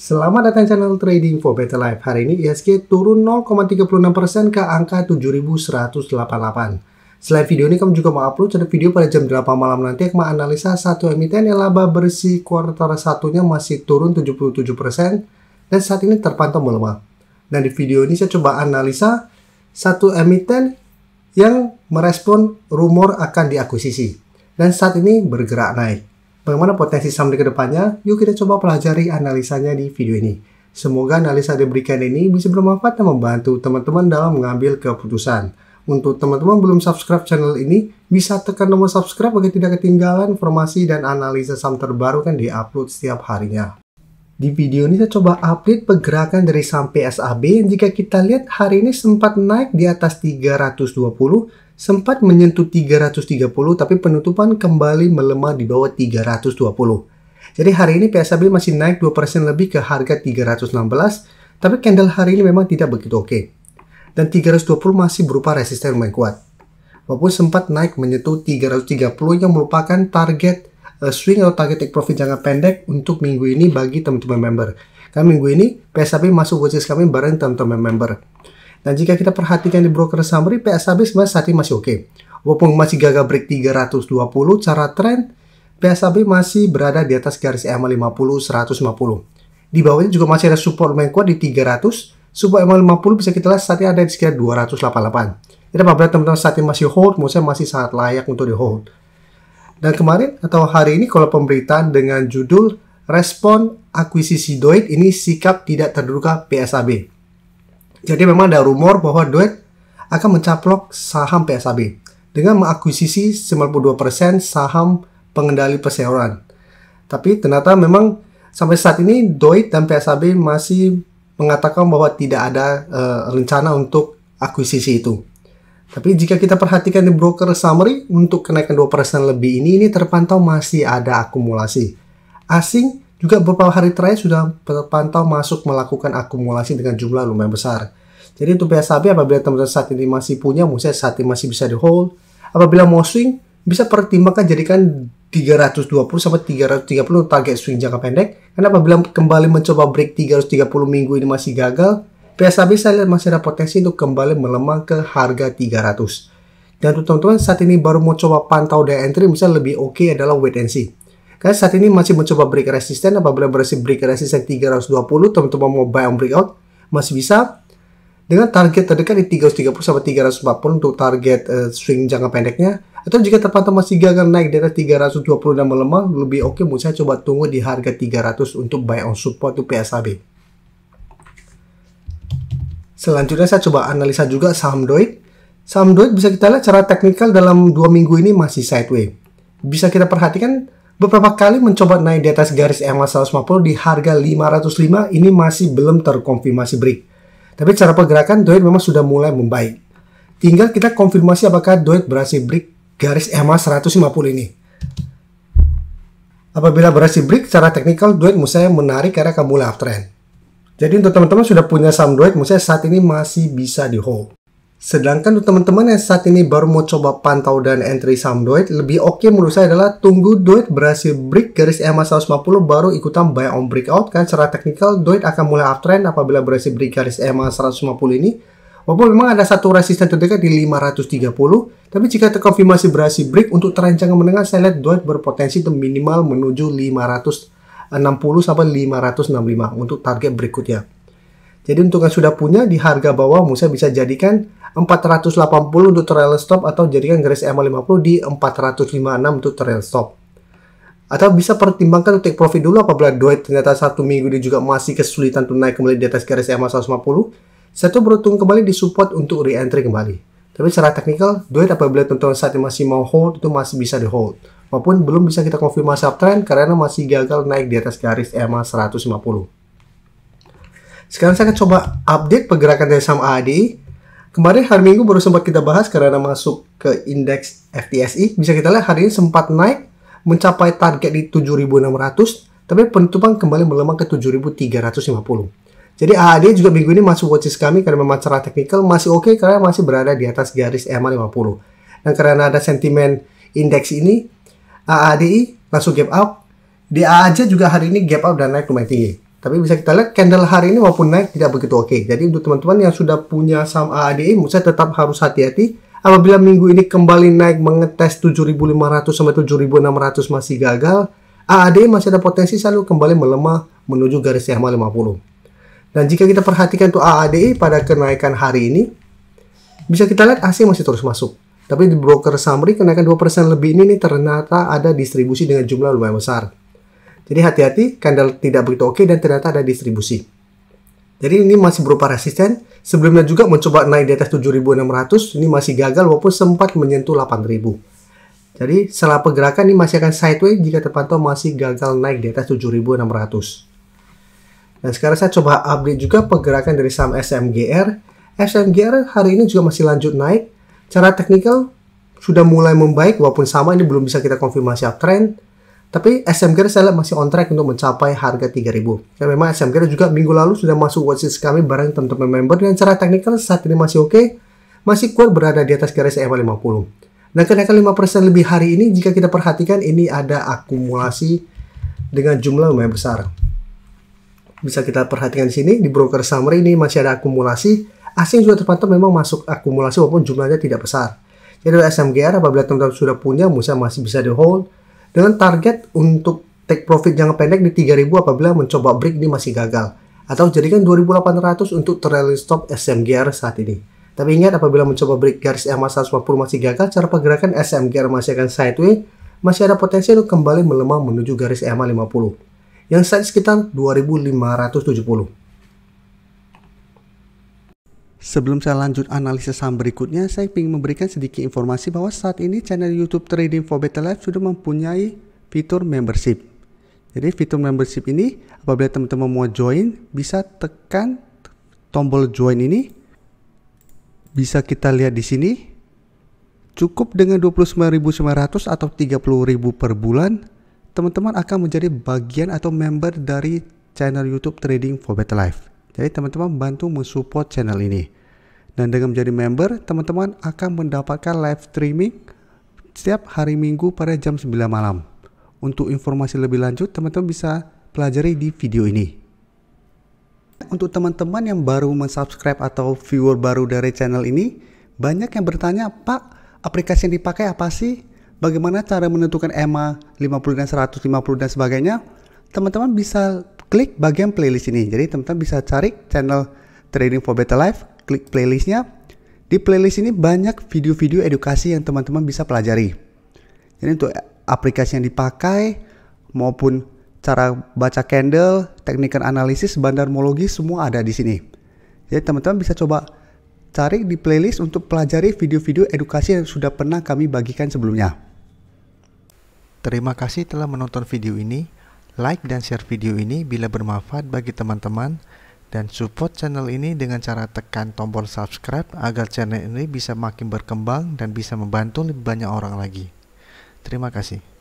Selamat datang channel Trading for Better Life. Hari ini IHSG turun 0,36% ke angka 7.188. Selain video ini, kami juga mau upload satu video pada jam 8 malam nanti yang menganalisa satu emiten yang laba bersih kuartal satunya masih turun 77% dan saat ini terpantau melemah. Dan di video ini saya coba analisa satu emiten yang merespon rumor akan diakuisisi dan saat ini bergerak naik. Bagaimana potensi saham di kedepannya? Yuk kita coba pelajari analisanya di video ini. Semoga analisa yang diberikan ini bisa bermanfaat dan membantu teman-teman dalam mengambil keputusan. Untuk teman-teman belum subscribe channel ini, bisa tekan tombol subscribe agar tidak ketinggalan informasi dan analisa saham terbaru kan di-upload setiap harinya. Di video ini saya coba update pergerakan dari saham PSAB yang jika kita lihat hari ini sempat naik di atas 320, sempat menyentuh 330 tapi penutupan kembali melemah di bawah 320. Jadi hari ini PSAB masih naik 2% lebih ke harga 316, tapi candle hari ini memang tidak begitu oke. Dan 320 masih berupa resisten lumayan kuat. Walaupun sempat naik menyentuh 330 yang merupakan target swing atau target take profit jangka pendek untuk minggu ini bagi teman-teman member. Karena minggu ini PSAB masuk watchlist kami bareng teman-teman member. Dan jika kita perhatikan di broker summary, PSAB sebenarnya saat ini masih oke. Walaupun masih gagal break 320, cara trend PSAB masih berada di atas garis EMA 50, 150. Di bawahnya juga masih ada support lumayan kuat di 300. Support EMA 50 bisa kita lihat saat ini ada di sekitar 288. Jadi apabila teman-teman saat ini masih hold, menurut saya masih sangat layak untuk di hold. Dan kemarin atau hari ini kalau pemberitaan dengan judul Respon Akuisisi Doit, ini sikap tidak terduga PSAB. Jadi memang ada rumor bahwa Doit akan mencaplok saham PSAB dengan mengakuisisi 92% saham pengendali perseroan. Tapi ternyata memang sampai saat ini Doit dan PSAB masih mengatakan bahwa tidak ada rencana untuk akuisisi itu. Tapi jika kita perhatikan di broker summary, untuk kenaikan 2% lebih ini terpantau masih ada akumulasi. Asing juga beberapa hari terakhir sudah terpantau masuk melakukan akumulasi dengan jumlah lumayan besar. Jadi untuk PSAB apabila teman-teman saat ini masih punya, misalnya saat ini masih bisa di hold. Apabila mau swing, bisa pertimbangkan jadikan 320 sampai 330 target swing jangka pendek. Karena apabila kembali mencoba break 330 minggu ini masih gagal, PSAB saya lihat masih ada potensi untuk kembali melemah ke harga 300. Dan untuk teman-teman saat ini baru mau coba pantau dan entry, misalnya lebih oke adalah wait and see. Karena saat ini masih mencoba break resisten, apabila berhasil break resisten 320, teman-teman mau buy on breakout, masih bisa. Dengan target terdekat di 330 sampai 340 untuk target swing jangka pendeknya. Atau jika terpantau masih gagal naik dari 320 dan melemah, lebih oke menurut saya coba tunggu di harga 300 untuk buy on support untuk PSAB. Selanjutnya saya coba analisa juga saham Doit. Saham Doit bisa kita lihat secara teknikal dalam 2 minggu ini masih sideways. Bisa kita perhatikan beberapa kali mencoba naik di atas garis EMA 150 di harga 505, ini masih belum terkonfirmasi break. Tapi cara pergerakan Doit memang sudah mulai membaik. Tinggal kita konfirmasi apakah Doit berhasil break garis EMA 150 ini. Apabila berhasil break secara teknikal, Doit menurut saya menarik karena akan mulai uptrend. Jadi untuk teman-teman sudah punya saham Doit, menurut saya saat ini masih bisa di hold. Sedangkan untuk teman-teman yang saat ini baru mau coba pantau dan entry saham Doit, lebih oke menurut saya adalah tunggu Doit berhasil break garis EMA 150 baru ikutan buy on breakout. Karena secara teknikal Doit akan mulai uptrend apabila berhasil break garis EMA 150 ini. Walaupun memang ada satu resisten terdekat di 530, tapi jika terkonfirmasi berhasil break untuk rancangan menengah, saya lihat Doit berpotensi untuk minimal menuju 560 sampai 565 untuk target berikutnya. Jadi untuk yang sudah punya di harga bawah, menurut saya bisa jadikan 480 untuk trail stop atau jadikan garis EMA 50 di 456 untuk trail stop. Atau bisa pertimbangkan untuk take profit dulu apabila Doit ternyata satu minggu ini juga masih kesulitan untuk naik kembali di atas garis EMA 150. Satu beruntung kembali di support untuk re-entry kembali. Tapi secara teknikal, Doit apabila teman-teman saat ini masih mau hold, itu masih bisa di hold. Walaupun belum bisa kita konfirmasi uptrend karena masih gagal naik di atas garis EMA 150. Sekarang saya akan coba update pergerakan dari saham AADI. Kemarin hari Minggu baru sempat kita bahas karena masuk ke indeks FTSE. Bisa kita lihat hari ini sempat naik mencapai target di 7.600, tapi penutupan kembali melemah ke 7.350. Jadi AADI juga minggu ini masuk watchlist kami karena memang secara teknikal masih oke karena masih berada di atas garis EMA 50. Dan karena ada sentimen indeks ini, AADI langsung gap up. DA aja juga hari ini gap up dan naik lumayan tinggi. Tapi bisa kita lihat candle hari ini walaupun naik tidak begitu oke. Jadi untuk teman-teman yang sudah punya saham AADE, menurut saya tetap harus hati-hati. Apabila minggu ini kembali naik mengetes 7.500 sampai 7.600 masih gagal, AADE masih ada potensi selalu kembali melemah menuju garis EMA 50. Dan jika kita perhatikan tuh AADE pada kenaikan hari ini, bisa kita lihat asing masih terus masuk. Tapi di broker summary kenaikan 2% lebih ini nih ternyata ada distribusi dengan jumlah lumayan besar. Jadi hati-hati, candle tidak begitu oke dan ternyata ada distribusi. Jadi ini masih berupa resisten. Sebelumnya juga mencoba naik di atas 7.600, ini masih gagal walaupun sempat menyentuh 8.000. Jadi setelah pergerakan ini masih akan sideways jika terpantau masih gagal naik di atas 7.600. Dan sekarang saya coba update juga pergerakan dari saham SMGR. SMGR hari ini juga masih lanjut naik. Cara teknikal sudah mulai membaik walaupun sama ini belum bisa kita konfirmasi uptrend. Tapi SMGR saya lihat masih on track untuk mencapai harga 3.000. Dan memang SMGR juga minggu lalu sudah masuk watchlist kami bareng teman-teman member. Dan cara teknikal saat ini masih oke. Masih kuat berada di atas garis EMA 50. Dan kenaikan 5% lebih hari ini jika kita perhatikan ini ada akumulasi dengan jumlah lumayan besar. Bisa kita perhatikan di sini di broker summary ini masih ada akumulasi. Asing juga terpantau memang masuk akumulasi walaupun jumlahnya tidak besar. Jadi SMGR apabila teman-teman sudah punya masih bisa di hold. Dengan target untuk take profit jangka pendek di 3.000 apabila mencoba break ini masih gagal. Atau jadikan 2.800 untuk trailing stop SMGR saat ini. Tapi ingat apabila mencoba break garis EMA 150 masih gagal, cara pergerakan SMGR masih akan sideways, masih ada potensi untuk kembali melemah menuju garis EMA 50. Yang size sekitar 2.570. Sebelum saya lanjut analisis saham berikutnya, saya ingin memberikan sedikit informasi bahwa saat ini channel YouTube Trading for Better Life sudah mempunyai fitur membership. Jadi fitur membership ini apabila teman-teman mau join, bisa tekan tombol join ini. Bisa kita lihat di sini. Cukup dengan 29.900 atau 30.000 per bulan, teman-teman akan menjadi bagian atau member dari channel YouTube Trading for Better Life. Jadi teman-teman bantu mensupport channel ini. Dan dengan menjadi member, teman-teman akan mendapatkan live streaming setiap hari Minggu pada jam 9 malam. Untuk informasi lebih lanjut, teman-teman bisa pelajari di video ini. Untuk teman-teman yang baru mensubscribe atau viewer baru dari channel ini, banyak yang bertanya, Pak, aplikasi yang dipakai apa sih? Bagaimana cara menentukan EMA 50 dan 150 dan sebagainya? Teman-teman bisa klik bagian playlist ini. Jadi teman-teman bisa cari channel Trading for Better Life, klik playlistnya. Di playlist ini banyak video-video edukasi yang teman-teman bisa pelajari. Jadi untuk aplikasi yang dipakai maupun cara baca candle, teknik analisis, bandarmologi semua ada di sini. Jadi teman-teman bisa coba cari di playlist untuk pelajari video-video edukasi yang sudah pernah kami bagikan sebelumnya. Terima kasih telah menonton video ini. Like dan share video ini bila bermanfaat bagi teman-teman. Dan support channel ini dengan cara tekan tombol subscribe agar channel ini bisa makin berkembang dan bisa membantu lebih banyak orang lagi. Terima kasih.